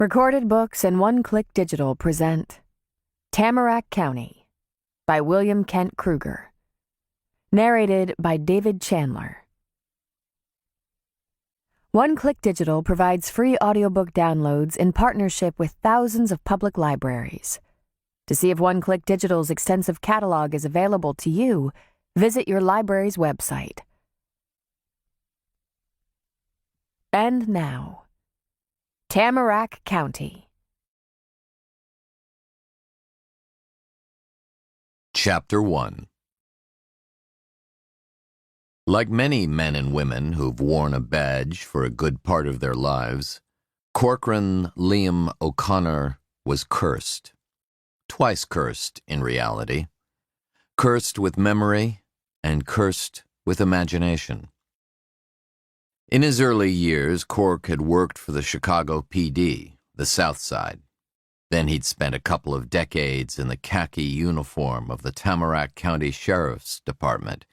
Recorded Books and One Click Digital present Tamarack County by William Kent Krueger. Narrated by David Chandler. One Click Digital provides free audiobook downloads in partnership with thousands of public libraries. To see if One Click Digital's extensive catalog is available to you, visit your library's website. And now, Tamarack County. Chapter 1. Like many men and women who've worn a badge for a good part of their lives, Corcoran Liam O'Connor was cursed. Twice cursed, in reality. Cursed with memory and cursed with imagination. In his early years, Cork had worked for the Chicago PD, the South Side. Then he'd spent a couple of decades in the khaki uniform of the Tamarack County Sheriff's Department,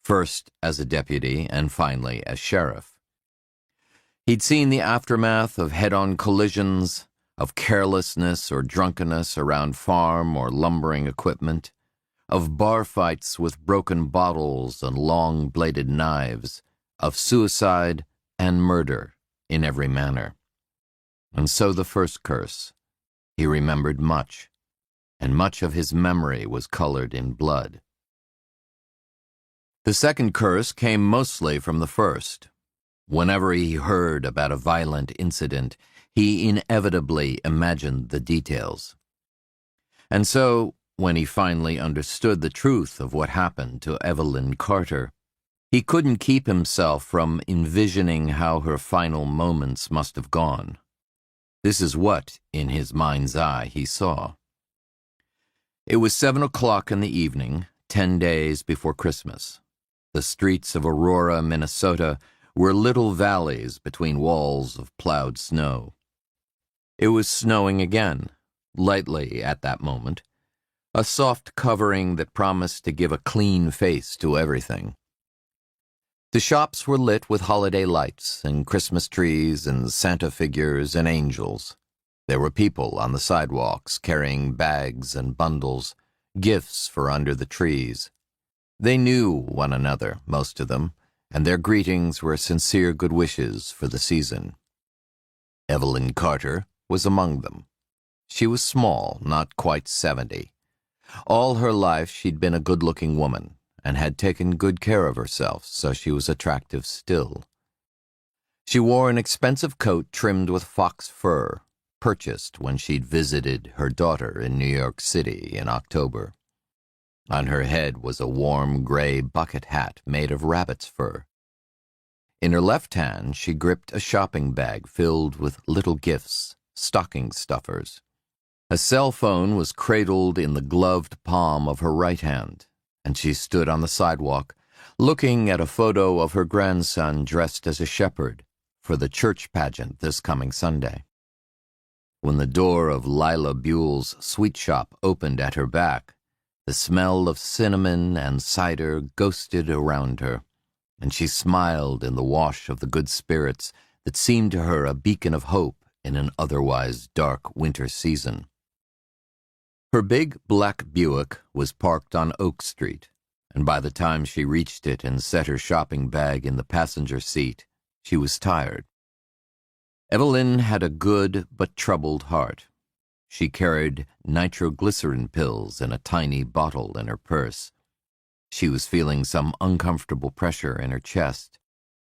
first as a deputy and finally as sheriff. He'd seen the aftermath of head-on collisions, of carelessness or drunkenness around farm or lumbering equipment, of bar fights with broken bottles and long-bladed knives, of suicide and murder in every manner. And so the first curse. He remembered much, and much of his memory was colored in blood. The second curse came mostly from the first. Whenever he heard about a violent incident, he inevitably imagined the details. And so, when he finally understood the truth of what happened to Evelyn Carter, he couldn't keep himself from envisioning how her final moments must have gone. This is what, in his mind's eye, he saw. It was 7 o'clock in the evening, 10 days before Christmas. The streets of Aurora, Minnesota, were little valleys between walls of plowed snow. It was snowing again, lightly at that moment, a soft covering that promised to give a clean face to everything. The shops were lit with holiday lights and Christmas trees and Santa figures and angels. There were people on the sidewalks carrying bags and bundles, gifts for under the trees. They knew one another, most of them, and their greetings were sincere good wishes for the season. Evelyn Carter was among them. She was small, not quite 70. All her life she'd been a good-looking woman, and had taken good care of herself, so she was attractive still. She wore an expensive coat trimmed with fox fur, purchased when she'd visited her daughter in New York City in October. On her head was a warm gray bucket hat made of rabbit's fur. In her left hand, she gripped a shopping bag filled with little gifts, stocking stuffers. A cell phone was cradled in the gloved palm of her right hand, and she stood on the sidewalk, looking at a photo of her grandson dressed as a shepherd for the church pageant this coming Sunday. When the door of Lila Buell's sweet shop opened at her back, the smell of cinnamon and cider ghosted around her, and she smiled in the wash of the good spirits that seemed to her a beacon of hope in an otherwise dark winter season. Her big black Buick was parked on Oak Street, and by the time she reached it and set her shopping bag in the passenger seat, she was tired. Evelyn had a good but troubled heart. She carried nitroglycerin pills in a tiny bottle in her purse. She was feeling some uncomfortable pressure in her chest,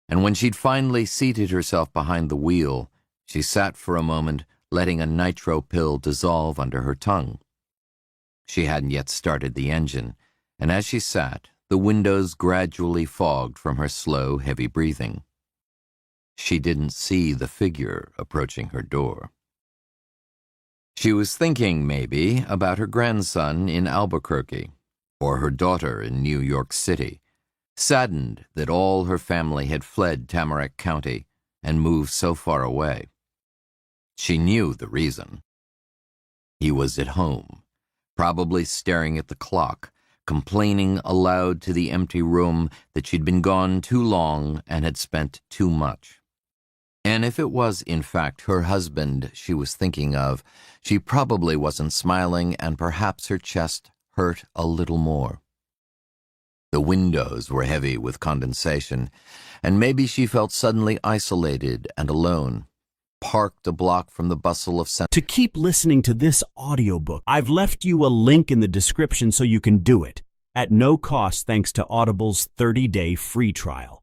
and when she'd finally seated herself behind the wheel, she sat for a moment, letting a nitro pill dissolve under her tongue. She hadn't yet started the engine, and as she sat, the windows gradually fogged from her slow, heavy breathing. She didn't see the figure approaching her door. She was thinking, maybe, about her grandson in Albuquerque, or her daughter in New York City, saddened that all her family had fled Tamarack County and moved so far away. She knew the reason. He was at home, probably staring at the clock, complaining aloud to the empty room that she'd been gone too long and had spent too much. And if it was, in fact, her husband she was thinking of, she probably wasn't smiling, and perhaps her chest hurt a little more. The windows were heavy with condensation, and maybe she felt suddenly isolated and alone, parked a block from the bustle of To keep listening to this audiobook, I've left you a link in the description so you can do it, at no cost thanks to Audible's 30-day free trial.